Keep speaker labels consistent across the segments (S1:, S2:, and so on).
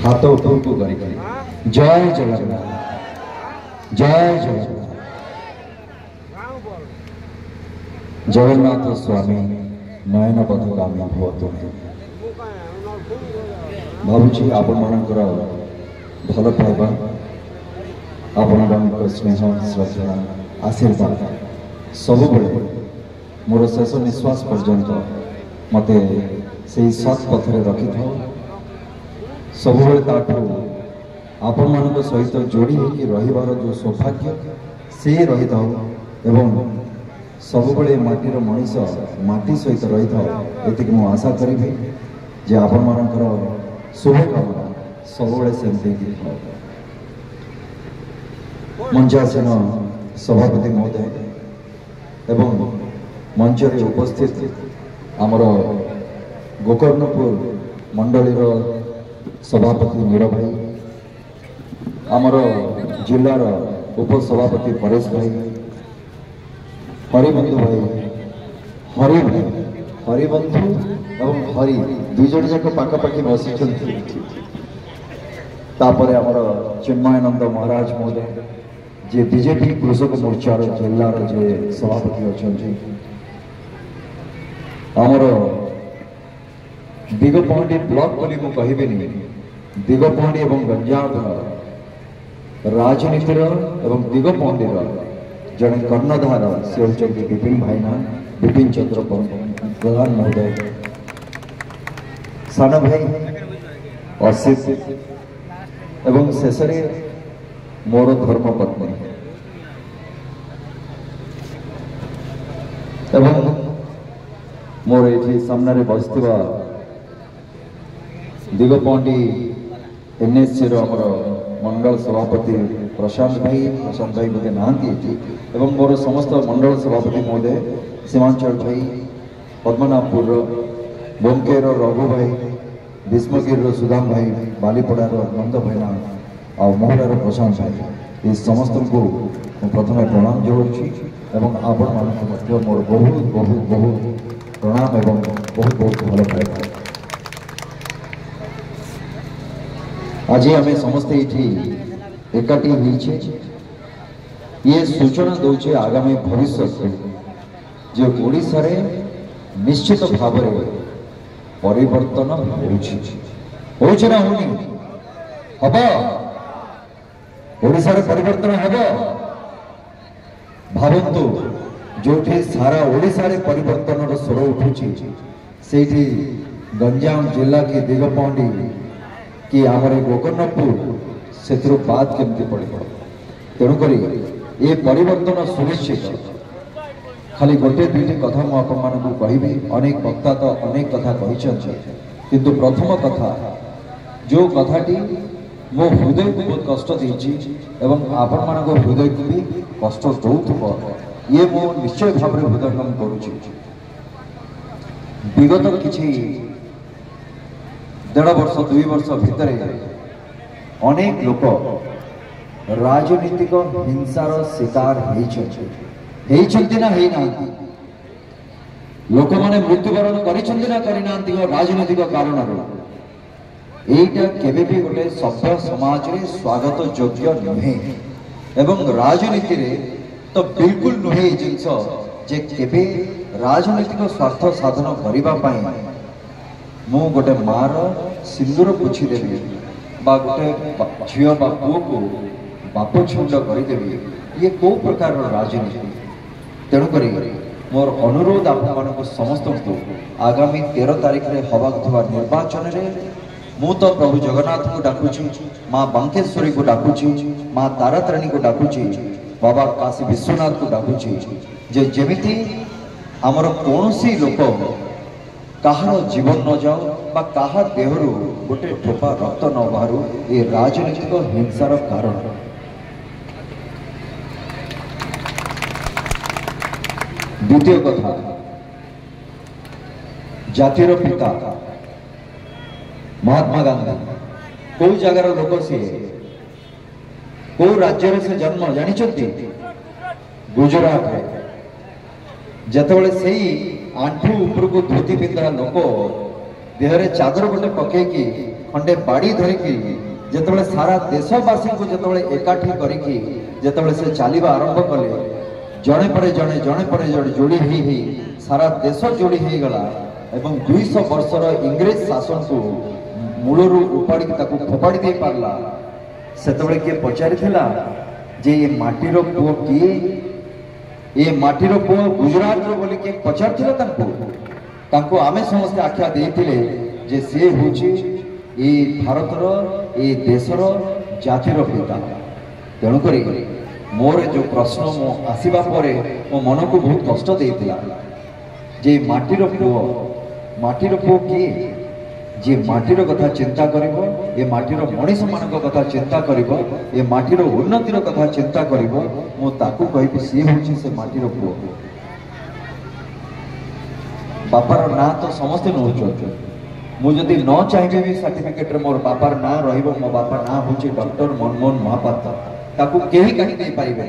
S1: हाथ ऊपर को करी जय जगन्नाथ जय जगन्नाथ। जगन्नाथ स्वामी नयन पथगामी भवतु। भावुची आपण मानकर भल पाइबा आपण स्नेह श्रद्धा आशीर्वाद सब मोर शेष निश्वास पर्यंत मत से सत् पथरे रखि था सब आपण मान सहित जोड़ी रहिबार जो सौभाग्य से रही था एवं सबुबले माटीर मनीष माटी सहित रही था ये मु आशा करी जे आपण मानकर शुभकामना सबुबले सेमती मंचासीन सभापति महोदय एवं मंचरे उपस्थित आमर गोकर्णपुर मंडलीर सभापति नीर भाई आमर जिलार उपसभापति परेश भाई हरिबंधु भाई हरि भाई हरिबंधु एवं हरि दुई जन जाक पाखापाखि बसी आमर चिन्मयानंद महाराज महोदय जे बीजेपी कृषक मोर्चार जिलार जे सभापति अच्छा आमर दिगपहंडी ब्लॉक बोली मु कहबेनी दिगपहंडी एवं गंजाम राजनीतिर एवं दिगपहंडीर जड़े कर्णधार से होती विपिन भाईना विपिन चंद्र प्रधान महोदय सान भाई असित एवं शेष मोर धर्मपत्नी एवं मोर ये सामने बसवा दिगपहंडी एनएससी आमर मंडल सभापति प्रशांत भाई बोधे नहांती एवं मोर समस्त मंडल सभापति महोदय सीमांचल भाई पद्मनाभपुर बोमकेर रघु भाई भीष्मगिर सुदाम भाई बालीपड़ार नंद भाईना आ मोहरार प्रशांत भाई ये समस्त को प्रथम प्रणाम जनाऊँगी एवं आपण मानक मोर बहुत बहुत बहुत प्रणाम एवं बहुत बहुत भल पाए। आज आम समस्ते ये एकाठी होइछे ये सूचना दौचे आगामी भविष्य जो ओडिशा रे निश्चित भाव परिवर्तन होउछि ना होनी हबो ओडिशा रे परिवर्तन हबो भावंतु जो सारा ओडिशा रे परिवर्तन स्वर उठुछि सेठी गंजाम जिला की दिगपहंडी कि आमर गोकर्णपुर से बाद केमती पड़ो तेणुक ये परिवर्तन सुनिश्चित खाली गोटे दुईटी कथा मुझे कहि अनेक वक्ता तो अनेक कथा कही किंतु प्रथम कथा जो कथाटी मो हृदय को बहुत कष्ट देछि एवं आपण मानक हृदय को भी कष्ट दौथुब ये मो निश्चय भाव में हृदयंगम करुछि। विगत किछि 1.5 वर्ष 2 वर्ष भितर अनेक लोक राजनीतिक हिंसार शिकार होइछन्ति ना हेई ना लोक माने मृत्युवरण करिछन्ति ना करि नांति राजनीतिक कारण एटा केबे भी गोटे सभ्य समाज रे स्वागत योग्य नुहे एवं राजनीति रे तो बिल्कुल नुहे जिंस जे केबे राजनीतिक स्वार्थ साधन करिबा पई मु गोटे मार सिंदूर पुछि देबी बा गोटे झियो बा पुओ को बाप छुंड करदेवी ये कौ प्रकार राजनीति तेणुक मोर अनुरोध आपण समस्त को आगामी 13 तारीख रे हवा निर्वाचन रे मु तो प्रभु जगन्नाथ को डाकुची माँ बांकेश्वरी को डाकुची माँ तारातारिणी को डाकुची बाबा काशी विश्वनाथ को डाकुची जे जेमिति आमर कौनसी लोक कहार जीवन न जाओ बा कहा देहरु गोटे ठोपा रक्त न बाहरु ये राजनीतिक हिंसार कारण। द्वितीय कथा जातिर पिता महात्मा गांधी कौ जगार लोक सी कौ राज्य से जन्म जानी गुजरात जिते से आंठू ऊपर को धोती पिंधा लोक देहरे चादर गोटे पकईकि खंडे बाड़ी धरिकी जेतेबेले सारा देशवासी को जेतेबेले एकाठी करिकी जेतेबेले से चलिबा आरंभ कले जणे परे जणे जोड़ी ही सारा देश जोड़ी हो गला एवं 200 वर्षर इंग्रेज शासन को मूलरू उपाड़ी ताकू फोपाड़ी दे पारला सेतेबेले किए पचारिथिला जे ये माटीर पुओ किए ये माटीर पुओ गुजरात रो बोली के पचारिथिला तांको आमे समस्त आख्या देथिले जे से होची ए भारतर ए देशर जातिर पिता तेणु करी मोर जो प्रश्न मो आसीबा परे मो मन को बहुत कष्ट देथिला जे माटीर पुओ किए जे माटीर कथा चिंता करिवो ए माटीर मनीष मानक कथा चिंता करिवो ए माटीर उन्नतिर कथा चिंता करिवो मो ताकू कहिबि से होची से माटीर पुओ बापार ना तो समस्ते नौच मुझे न चाहिए भी सर्टिफिकेट रे मोर बापार ना रहिबो मो बापा ना होची डॉक्टर मनमोहन महापात्र ताकू केही काटी दे पाइबे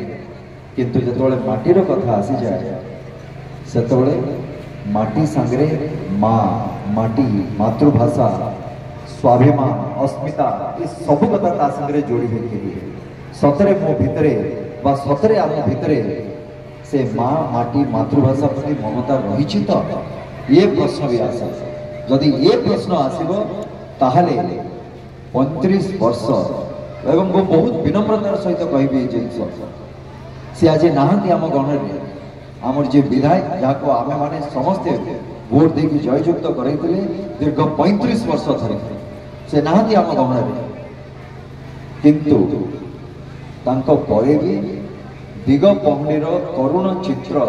S1: किंतु जतोले माटीर कथा आसी जाए सेतोले माटी सांगरे माँ माटी मातृभाषा स्वाभिमान अस्मिता ये सब कथा ता संगे जोड़ी होती सतरे मो भितरे बा सतरे आम भितरे से माँ माटी मातृभाषा प्रति ममता रही तो ये प्रश्न भी आसे जदि ये प्रश्न आसीबो ताहले 35 वर्ष एवं वो बहुत विनम्रतार सहित कहबी जिनस से आज नहांती आम गणरे आमर जे विधायक जाको आमे माने समस्ते वोट देकी जययुक्त करैतिले दीर्घ 35 वर्ष धरि से नहांती आम गणरे किंतु तांको परे भी दिग पहंडीर करुण चित्र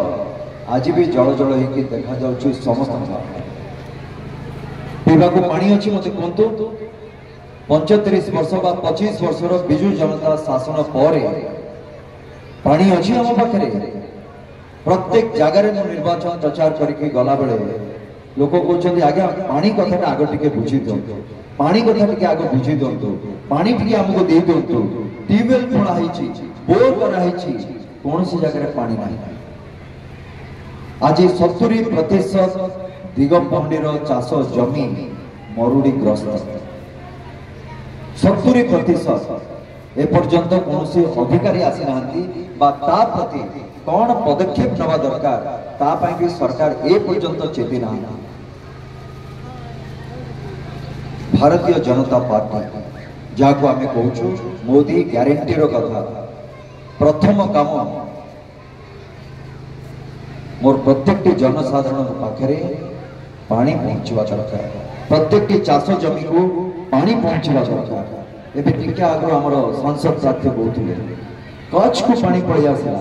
S1: आज भी जल जल होगी देखा जाउछि समस्त पीवा को पानी अच्छी मत कहतु 35 वर्ष बा 25 वर्षर बिजु जनता शासन पर पानी अच्छी आम पाखे प्रत्येक जगार निर्वाचन प्रचार करके गला बेले लोक कहते आज्ञा पानी कथा आग टिके बुझी दिंतु पानी कथा टिके आग बुझी दिंतु पानी टिके आमको दे दिंतु ट्यूबवेल खोला बोर कराई कौन सी जगह पानी ना आज 70% दिगपहंडीर चाष जमी मरुड़ी ग्रस्त 70% एपर्यंत कौन अधिकारी आसी ना प्रति कौन पदक्षेप नवा दरकार तापाई भी सरकार ए पर्यंत चेती ना भारतीय जनता पार्टी जहाँ आम कहूँ मोदी ग्यारंटीर कथा प्रथम काम मोर प्रत्येक जनसाधारण पाखे पानी पहुंचवा दरकार प्रत्येक चाष जमी को पानी पहुंचवा दरकार एबे टिके आगो हमर संसद प्रार्थी कहते कच्छ को पानी पड़ी आसला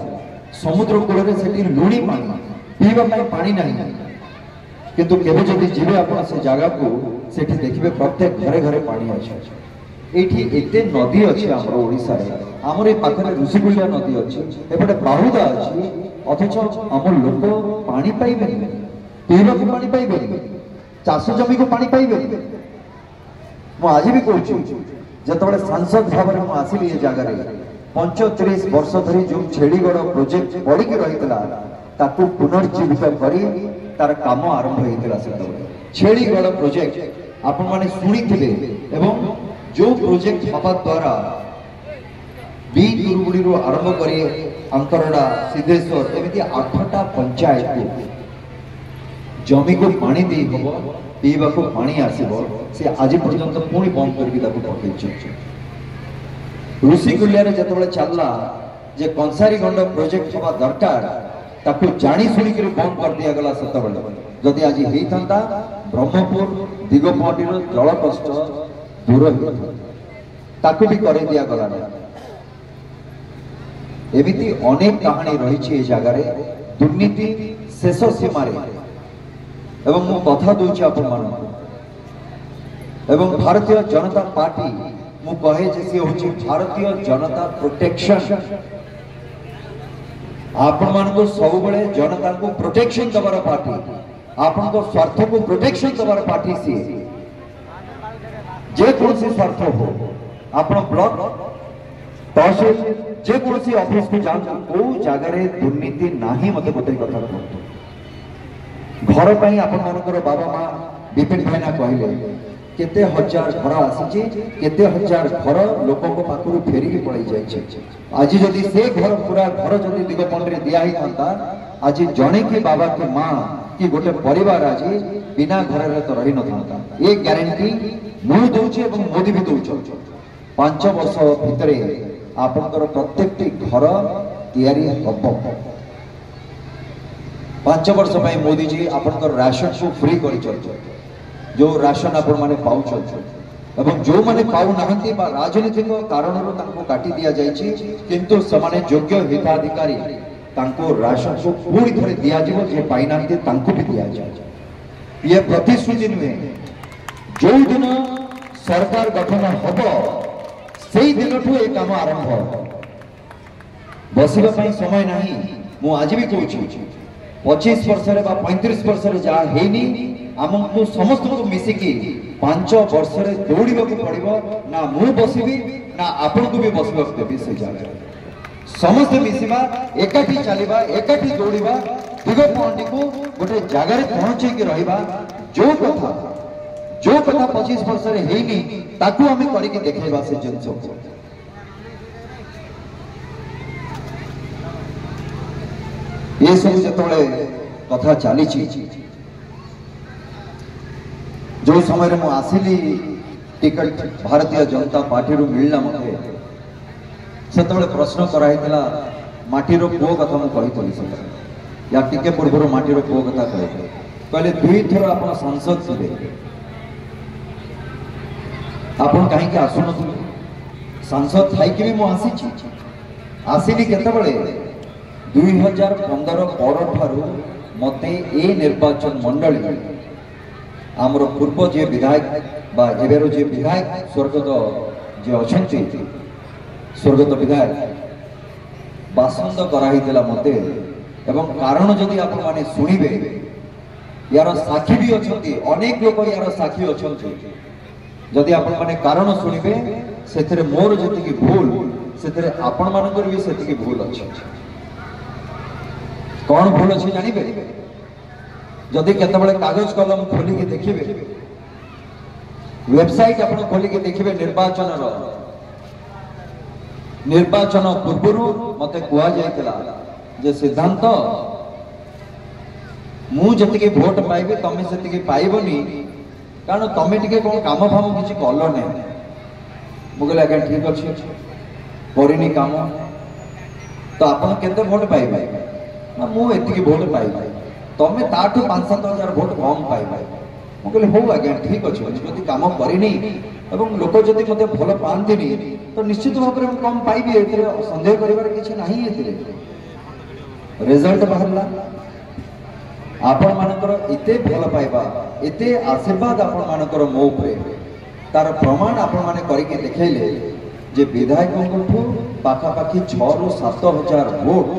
S1: समुद्र कूल से लुणी पानी पीवा पानी नहीं किंतु केबे जदि जीवे आपण से जगह को सेठी देखिबे प्रत्येक घरे घरे पानी अछि एठी एते नदी अछि हमर ओडिसा रे हमर ए पाखरे ऋषिकुल्या नदी अछि एपटे बाहुदा अछि अथच हमर लोक पानी पाइबे पीवा को पानी पाइबे चाष जमी को पानी पाइबे मु आज भी कहूँ जतबे सांसद भाव में आसिली ए जगह रे 35 वर्ष धरी जो छेड़ीगढ़ प्रोजेक्ट पड़िकी रही ताकू पुनर्जीवित करी तार काम आरंभ होता से छेड़ीगढ़ प्रोजेक्ट आपण माने शुणी थे एवं जो प्रोजेक्ट हवा द्वारा बी दुर्गुड़ी आरंभ करी अंकरडा सिद्धेश्वर एमती 8टा पंचायत को जमी को पानी दे हम पीवा को पानी आसब से आज पर्यंत पुणी बंद करके पकई ऋषिकुल्या जिते चलला जे कंसारी गंड प्रोजेक्ट हवा दरकार ताकू जानी शुणी बंद कर दिया गला सेतबेले जदि आज होता ब्रह्मपुर दिगपहंडीर जल कष्ट दूर ताकू भी कर दिया गला एमिति अनेक कहानी रही जगार दुर्नीति शेष सीमार एवं मु कथा दूची आपण एवं भारतीय जनता पार्टी मु कहे जे से होची भारतीय जनता प्रोटेक्शन आपण मान को सब बळे जनता को प्रोटेक्शन दबार पार्टी आपण को स्वार्थ को प्रोटेक्शन दबार पार्टी सी जे कौन सी स्वार्थ हो आपण ब्लॉक तहसील जे कौन सी ऑफिस को जान को जगह रे दुर्नीति नाही मते गोटे कथा कहतो घर पई आपण मानकर बाबा मां विपिन भाईना कहले केते हजार घर आसी केते हजार घर लोकों को पाखरु फेरिकी पड़े जाइए। आज जदि से घर पूरा घर जदि दिगपंड रे दिया ही था आज जड़े कि बाबा की माँ कि गोटे परिवार आज बिना घर रे तो रही न था। ये ग्यारंटी मु दौचे और मोदी भी दौच 5 वर्ष भितर आपंकर प्रत्येक घर तैयारी हम 5 वर्ष मोदी जी आपंकर राशन को फ्री कर जो राशन आपण माने पाउछ एवं जो माने पाउ नाहंती बा राजनीतिक कारण तांको काटी दिया जायछि किंतु समाने योग्य हिताधिकारी तांको राशन को पूरी थरे दिया जीवो जे पाई नाहंती तांको भी दिया जाय। ये प्रतिश्रुति नुहे जो दिन सरकार गठन हबो सेही दिनठु ए काम आरंभ हो बसिबा पई समय नाही। मु आज भी कहूछि 25 वर्ष रे बा 35 वर्ष रे जा हेनी आमको समस्त को मिसिकी 5 वर्ष रे दौड़िबा को पड़िबो ना मु बसिबी ना आपन को भी बसिबा देबी से जागा समस्त मिसिबा एकाठी चलीबा एकाठी दौड़िबा दिगपंडी को गोटे जगह रे पहुंचे के रहिबा जो कथा 25 वर्ष रे हेनी ताकू हमें करि के देखेबा से जिंस ये सब जतले कथा चली जो समय मु आसिली टिकट भारतीय जनता पार्टी रु मिलला मते सेतबे प्रश्न कराइतला माटीर पुओ कथा मु कहितली सर या टिके पूर्व माटीर पुओ कथा कहले 2 थर आपण सांसद थिले आपण काहे के आसुन सांसद थाई कि मु आसिली केतबेले 2015 पर ठारू मते ए निर्वाचन मंडली आमर पूर्व जे विधायक बा एबेरो जे विधायक स्वर्गत जे अछंती स्वर्गत विधायक बासंद कराइतला मते एवं कारण जदि आपण माने सुनिबे यार साक्षी भी अछंती अनेक लोक यार साक्षी अछंती जदि आपण माने कारण सुनिबे सेथरे मोर जति की भूल सेथरे आपण मानकर भी सेति की भूल अछि कौन भूल अछि जानिबे जदि केतबेले कागज कलम खोली के देखिबे वेबसाइट आपण खोली के देखिबे निर्वाचन पूर्व मते कुआ जायतला जे सिद्धांत मु जति के वोट पाइबे तमे सेति के पाइबोनी कारण तमे टिके कोन काम फाम किछि कलो नै मुगले आगे ठीक अछि करिनी काम तो आपण केते वोट पाइबे ना मु एति के वोट पाइबे तमे ताठू 5-7 हजार वोट कम पाइबे मु कहले हो आगे ठीक अछि जदि काम करिनी एवं लोक जदि मते भलो पांतिनी तो निश्चित भाव में कम पाइबे एते संदेह करिवार किछि नाही एते रिजल्ट बाहरला आपण मानकर एते भलो पाइबा एते आशीर्वाद आपण मानकर मो उपरे तार प्रमाण आपण माने करि के देखैले जे विधायकों को पाखा पाखी 6 ରୁ 7 हजार वोट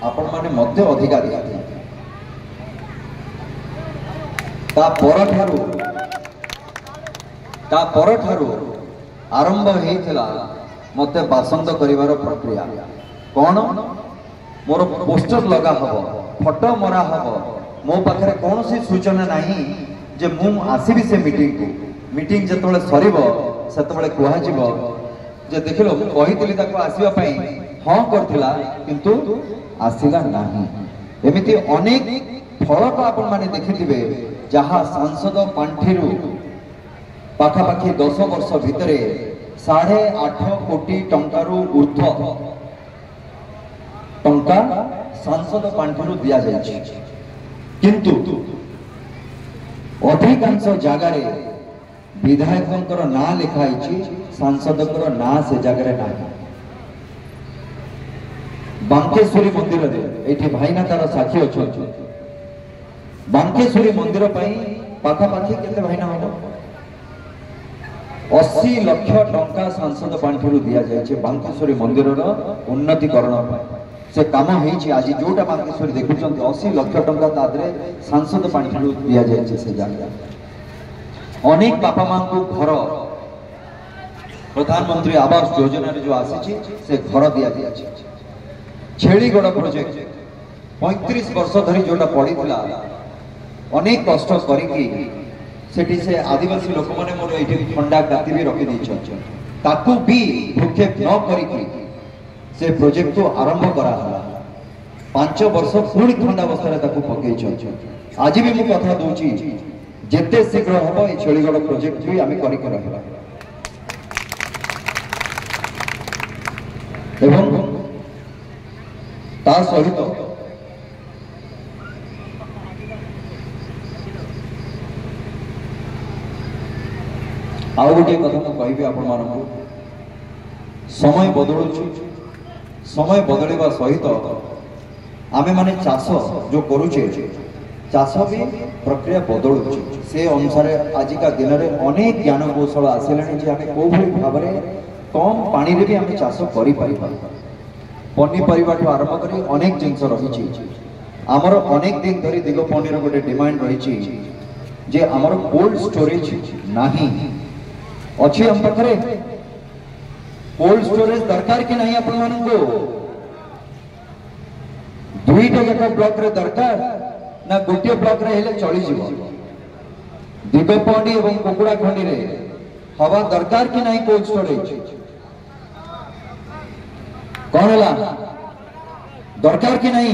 S1: आपण माने मध्य अधिकारी ता परठारू आरंभ हेइथिला मते बासंद करिवार प्रक्रिया कोन मोर पोस्टर लगा हबो फोटो मरा हबो मो पाखरे कोनोसी सूचना नाही जे मु आसीबी से मीटिंग जतबेले सरीबो सेतबेले कुहा जिवो जे देखिलो कहितली ताको आसीबा पई हां करथिला किंतु आसीला नाही एमिति अनेक फलक आपण माने देखिथिबे जहा सांसद पांठीरू पाखा पाखी 10 वर्ष भितरे 8.5 कोटी टंकारु ऊर्ध्व टंका सांसद पांठीरू दिया जायछि किंतु अधिकांश जगार विधायकंकर ना लिखाई सांसदकर ना से जगार ना बांकेश्वरी मंदिर ये भाईना तार साक्षी अच्छा बांकेश्वरी मंदिर पाखापाखि केते भाईना हम 80 लाख टंका सांसद पांठीरू दिया जायछि बांकेश्वरी मंदिर उन्नतिकरण से काम होईछि आज जोटा बांकेश्वरी देखुछन 80 लाख टंका तादरे सांसद पांठीरू दिया जायछि से जागा अनेक बापा मां को घर प्रधानमंत्री आवास योजना रे जो आसी से घर दिया जायछि छेड़ीगढ़ प्रोजेक्ट 35 वर्ष धरी जोटा पड़ी अनेक कष्ट करिकी सेठी से आदिवासी लोक मैंने मोर ये ठंडा गादी भी रखी दी ताकू भी भूक्षेप न करी से प्रोजेक्ट को आरंभ करा 5 वर्ष पुणी ठंडा अवस्था पकई आज भी मुझे कथा दूची जिते शीघ्र हम ये छेलीगढ़ प्रोजेक्ट भी आम कर सहित आउ गोटे कथा मुझे आपण मानू समय बदलू समय बदलवा सहित आमे माने चाष जो करुचे चाष भी प्रक्रिया बदलू से अनुसार आजिका दिन में अनेक ज्ञान कौशल आसिलानी जे आमे को भाव में कम पानी रे भी आमे चाष करि परिबा पनीपरिबा ठू आरंभ करी अनेक जिनस रही आमर अनेक दिन धरी दिगपंडीर गोटे डिमांड रही जे आमर कोल्ड स्टोरेज नाही अच्छी हम पाखे कोल्ड स्टोरेज दरकार कि नहीं आपण मानू दुईटा जाक ब्लॉक रे दरकार ना गोटे ब्लॉक रे हेले चली जीवो दिगपंडी एवं कुकुड़ा खंडी रे हवा दरकार कि नहीं कोल्ड स्टोरेज कौन है दरकार कि नहीं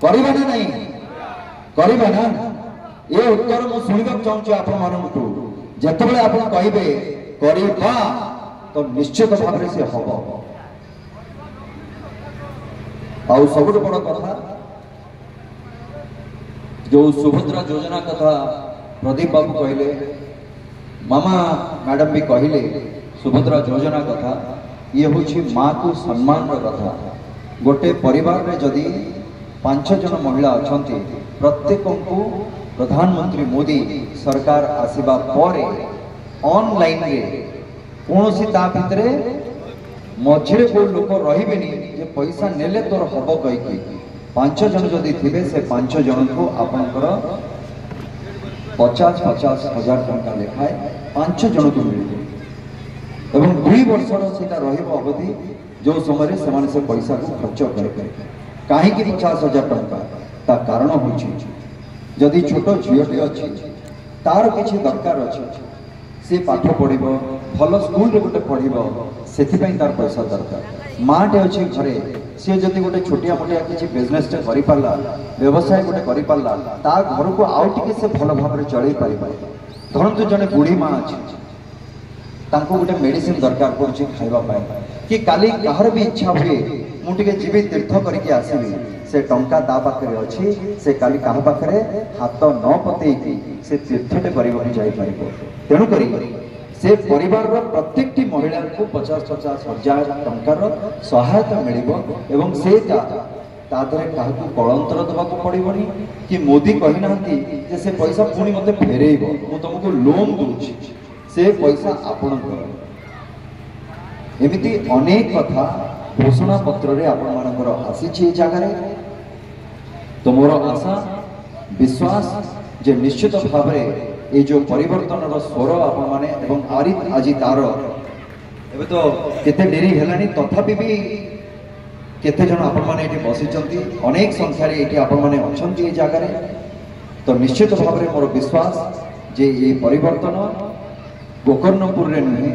S1: करिबा ना नहीं करिबा ना ये उत्तर मु सुनिबा चाहूची आपण मानू जिते आप कहे करवा तो निश्चित भाव से हम आउ सब बड़ कथा जो सुभद्रा योजना कथा प्रदीप बाबू कहले मामा मैडम भी कहले सुभद्रा योजना कथा ये हूँ माँ को सम्मान कथा गोटे परिवार रे जदि 5 जन महिला अच्छा प्रत्येक को प्रधानमंत्री मोदी सरकार आसीबा परे ऑनलाइन रे कौन सी ता भितरे मझिरे को लोक रहिबेनी जे पैसा नेले तोर हबो कहि 5 जन जदि थिबे से 5 जन को आपनकर 50-50 हजार टंका लेखाए 5 जन को मिले एवं 2 वर्षर सेटा रहिबो अवधि जो समय से पैसा को खर्च करे काहे कि 50,000 टंका ता कारण होछि जदि छोट झीटे अच्छी तार किसी दरकार अच्छे सी पाठ पढ़ भल स्कूल गोटे पढ़ से तार पैसा दरकार माटे अच्छी घरे सी जदि गोटे छोटिया मोटिया किसी बिजनेस कर पारला व्यवसाय गोटे कर पारला ता घर को आउ टिके से भल भाव चल पार धरतु जड़े बुढ़ी माँ अच्छी तांको गोटे मेडिसिन दरकार पड़ुछि खाइबा कि काली कहार भी इच्छा हुए मुझे जीवी तीर्थ करके आसबि से टंका ता पाखरे अच्छी से काली कहा पाखरे हाथ न पते से तीर्थटे करके जाई परिबो तेणु करी से परिवार रो प्रत्येक महिला को 50-50 हजार टंकार सहायता मिलिबो एवं से तादरे काहकु कलंतर देबाक पड़िबोनी कि मोदी कहि नांती जे से पैसा पुनी मते फेरेइबो मु तुमको लोन दूची से पैसा आपण कर एमिति अनेक कथा घोषणा पत्र रे आपण मानकर आसी जगार तो मोर आशा विश्वास जे निश्चित भाव में ये जो परिवर्तन स्वर आपण माने एवं आज तार एबे तो केते डेरी हेलानी तथापि भी केते जन आपण माने एठी बसिचंती अनेक संख्या रे एठी आपण माने अछंती ए जगार तो निश्चित भाव में मोर विश्वास जे ये परिवर्तन गोकर्णपुर रे नुहे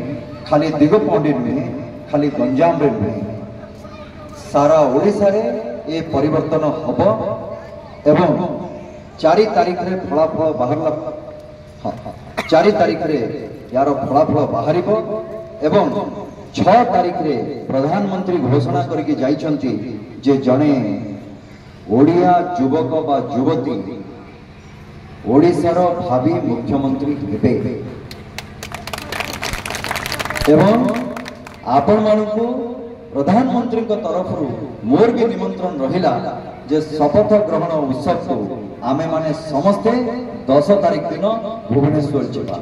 S1: खाली दिगपंडी नुहे खाली गंजाम रे नुहे सारा ओडिशा रे ये परिवर्तन हब एवं 4 तारीख रे फलाफल बाहरला 4 तारीख रे यार फलाफल बाहर एवं 6 तारीख रे प्रधानमंत्री घोषणा करके जाइछंती जे जने ओडिया युवक बा युवती ओडिशार भावी मुख्यमंत्री हेबे एवं आपण मानकु प्रधानमंत्री तरफ मोर भी निमंत्रण रहिला जे शपथ ग्रहण उत्सव को आमे माने समस्ते 10 तारीख दिन भुवनेश्वर जीवा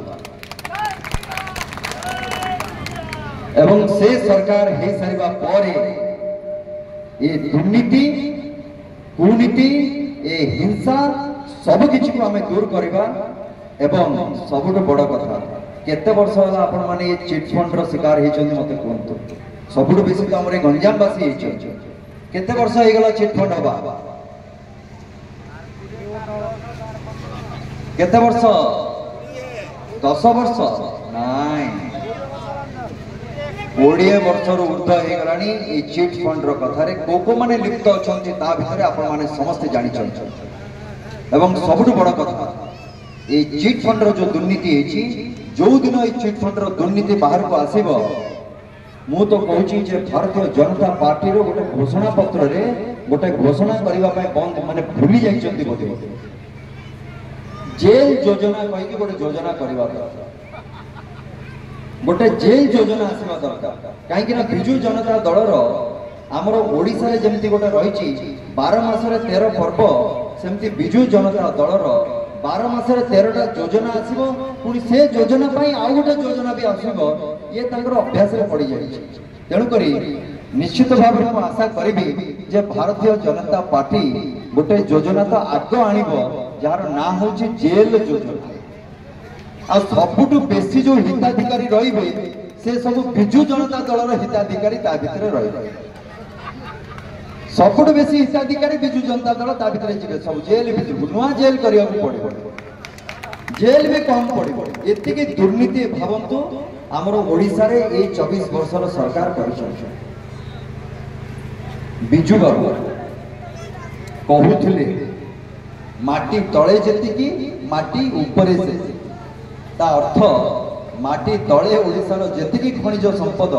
S1: एवं से सरकार हे सारिबा परे ये दुर्नीति कुनीति ए हिंसा सब किछि को आमे दूर करबा एवं सबुठ बड़ कथा केते वर्ष होला आपण माने ये चिट फंड रो शिकार हे चंदी मते कोंतो सबुठ बेसी तो हमरे गंजामवासी हे छ केते वर्ष हे गला चिट फंड हबा केते वर्ष 10 वर्ष नाई 20 वर्ष ऊर्ध हो गलानी ये चिट फंड कथार को मैंने लिप्त अच्छा भितर आपण मैंने समस्ते जानी एवं सबुठ बड़ कथा ये चिट फंड जो दुर्नीति जो दिन ये चिट फंड दुर्नीति बाहर को आसब मु तो कहूँ भारतीय जनता पार्टी गोटे घोषणा पत्र रे गोटे घोषणा करने बंद माने भूली जाइछन्ति बोधे जेल योजना कहीकि गोटे योजना करवा गोटे जेल योजना आसवा दरकार कहीं बिजु जनता दलर आमर ओडिशा रे जेमती गोटे रही 12 मासरे 13 पर्व सेमती बिजु जनता दलर 12 मासरे 13टा योजना आसव पुणी से योजना आउ गोटे योजना भी आसव ये अभ्यास रे पड़ जाए तेणुक निश्चित भाव में आशा करी जे भारतीय जनता पार्टी गोटे योजना तो आग आणव जार ना हूँ जेल योजना आ सबुठ बेसी जो हिताधिकारी रे से सब बिजु जनता दल हिताधिकारी ता भितर रही सबुठ बेसी हिताधिकारी बिजु जनता दल ता भितर जी सब जेल भी नुआ जेल करने पड़ो जेल भी कम पड़ो एति दुर्नीति भावतु आमर ओडिशा रे ए 24 वर्षर सरकार कर बिजु बाबू कहूले माटी तले जेतिकी माटी उपरे से ता अर्थ माटी तले ओडिशार जेतिकी खनिज संपद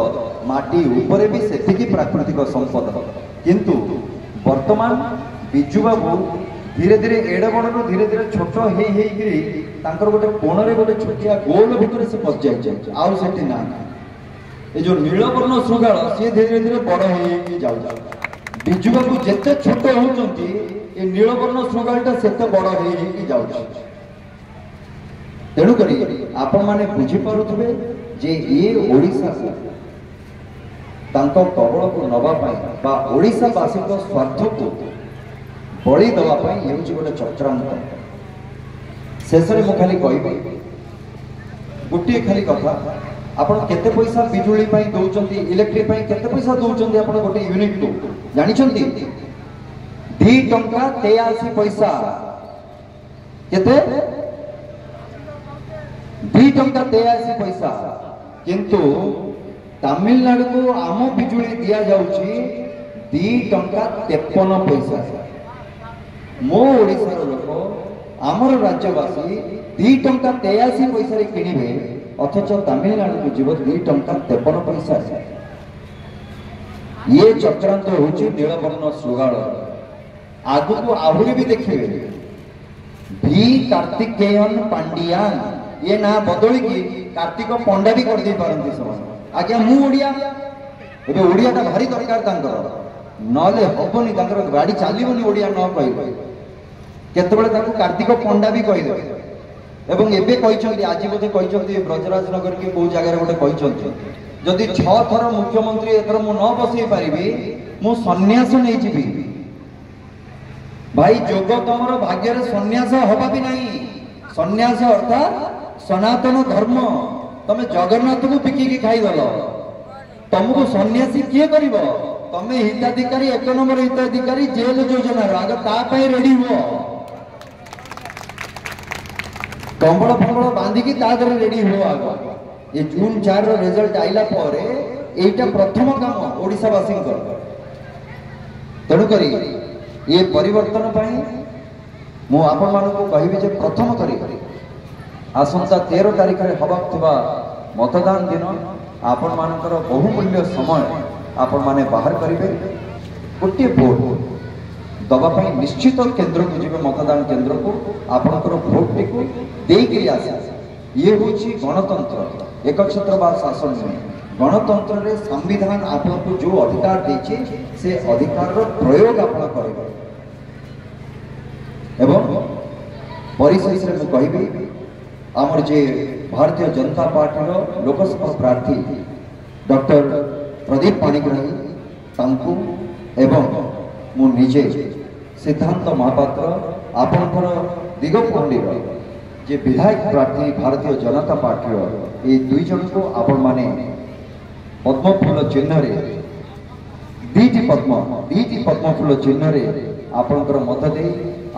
S1: माटी उपरे भी सेतिकी प्राकृतिक संपद किंतु वर्तमान बिजु बाबू धीरे धीरे एड़ बड़ धीरे धीरे छोट हो गोटे कोणरे गोटे छोटिया गोल भितर से पशि जाए आउ से ना ये जो नीलवर्ण श्रृंगाल सी धीरे धीरे बड़ हो जाऊ बिजु बाबू जिते छोट होती ये नीलवर्ण श्रृंगालटा सेते बड़ हो जाऊ तेणुक आपण मैंने बुझीपे जे ये ओडिशा कबल को नवापाई ओडिशावासी स्वार्थ को बड़ी दवापाई ये गोटे चक्रांत शेष में मुझे खाली कह गोटे खाली कथा आपड़ केते पैसा बिजुली दौरान इलेक्ट्रिक केते पैसा दौरान आप गोटे यूनिट को जानी 2 टंका 83 पैसा केते 2 टंका 83 पैसा किंतु तमिलनाडु को आम बिजुली दिया जाउची 2 टंका 53 पैसा मो ओडिशार लोक आमर राज्यवासी 2 टंका 83 पैसा किणवे अथच तमिलनाडु को जीव 2 टंका 53 पैसा ये चक्रांत होची नीलवर्ण श्रृंगाल आगु को आहुरी भी देखिए भी कार्तिकेयन पांडियान ये ना बदल की कार्तिक पंडा भी कर दे पारंती सब आज्ञा मु ओडिया एबे ओडियाटा भारी दरकार नले हबनी गाड़ी चलबनी ओडिया न कह केतबेले कार्तिक पंडा भी कहीदे एवं एबे आज बोधे ब्रजराज नगर की कौ जगह गोटे जदि 6 थर मुख्यमंत्री एथर मु न बसई पारि मु सन्यास नहीं जी भाई जोग तुम भाग्य सन्यास हवा भी नहीं सन्यास अर्थात सनातन धर्म तमे जगन्नाथ को बिकिकी खाईदेल तुमको सन्यासी किए कर तमें हिताधिकारी 1 नंबर हिताधिकारी जेल योजना आग तापाई रेडी हो कंबल फंबल बांधिकी तादर रेडी हो आग ये जून 4 रिजल्ट आइला पर एटा प्रथम काम ओडिशावासी तेणुक ये परिवर्तन मु आपण मानक कहि प्रथम करी आसंता 13 तारीख में हवा मतदान दिन आपण मानकर बहुमूल्य समय आपण माने बाहर करेंगे गोटे भोट दवाई निश्चित केन्द्र को जी मतदान केन्द्र को आपणकर भोट टी देकर आसा ये हूँ गणतंत्र एक छत्रवाद शासन नुहे गणतंत्र रे संविधान आपको जो अधिकार देछे से अधिकार प्रयोग आपण करेंगे एवं परिशेष में कहबी आमर जे भारतीय जनता पार्टी लोकसभा प्रार्थी डॉक्टर प्रदीप पाणिग्राही तांकु एवं मु निजे सिद्धांत महापात्र आपणकर दिगपल्लीर जे विधायक प्रार्थी भारतीय जनता पार्टी ये 2 जन को आपण माने पद्मफूल चिन्ह रे दीटी पद्मफूल चिन्ह रे आपणकर मत दे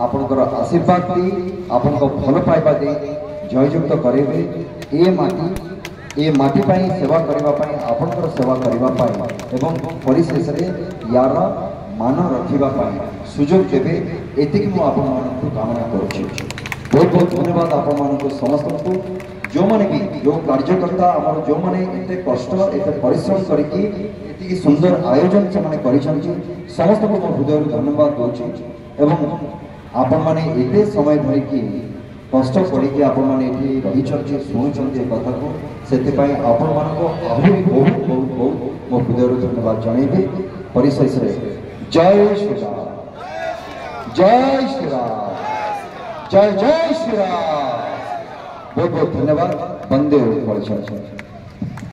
S1: आपणकर आशीर्वाद दे आपणकर भल पाइबा दे ଜୟଯୁକ୍ତ କରାଇବେ। ଏ ମାଟି ପାଇଁ ସେବା କରିବା ପାଇଁ ଆପଣଙ୍କର ସେବା କରିବା ପାଇଁ ଏବଂ ପରିଶେଷରେ ୟାର ମାନ ରଖିବା ପାଇଁ ସୁଯୋଗ ଦେବେ, ଏତିକି ମୁଁ ଆପଣମାନଙ୍କୁ କାମନା କରୁଛି। ବହୁତ ବହୁତ ଧନ୍ୟବାଦ ଆପଣମାନଙ୍କୁ ସମସ୍ତଙ୍କୁ। ଯେଉଁମାନେ ବି ଯେଉଁ କାର୍ଯ୍ୟକର୍ତ୍ତା ଆମର ଯେଉଁମାନେ ଏତେ କଷ୍ଟ ଏତେ ପରିଶ୍ରମ କରିକି ଏତିକି ସୁନ୍ଦର ଆୟୋଜନ ସେମାନେ କରିଛନ୍ତି, ସମସ୍ତଙ୍କୁ ମୋ ହୃଦୟରୁ ଧନ୍ୟବାଦ ଦେଉଛି। ଏବଂ ଆପଣମାନେ ଏତେ ସମୟ ଧରିକି କଷ୍ଟ କରିକି ଆପଣମାନେ ଏଠି ରହିଛନ୍ତି ଶୁଣୁଛନ୍ତି ଏ କଥାକୁ, ସେଥିପାଇଁ ଆପଣମାନଙ୍କୁ ଆହୁରି ବହୁତ ବହୁତ ବହୁତ ମୋ ହୃଦୟରୁ ଧନ୍ୟବାଦ ଜଣାଇବି। ପରିଶେଷରେ ଜୟ ଶ୍ରୀରାମ, ଜୟ ଶ୍ରୀରାମ, ଜୟ ଜୟ ଶ୍ରୀରାମ। बहुत बहुत धन्यवाद। वंदे उत्कल।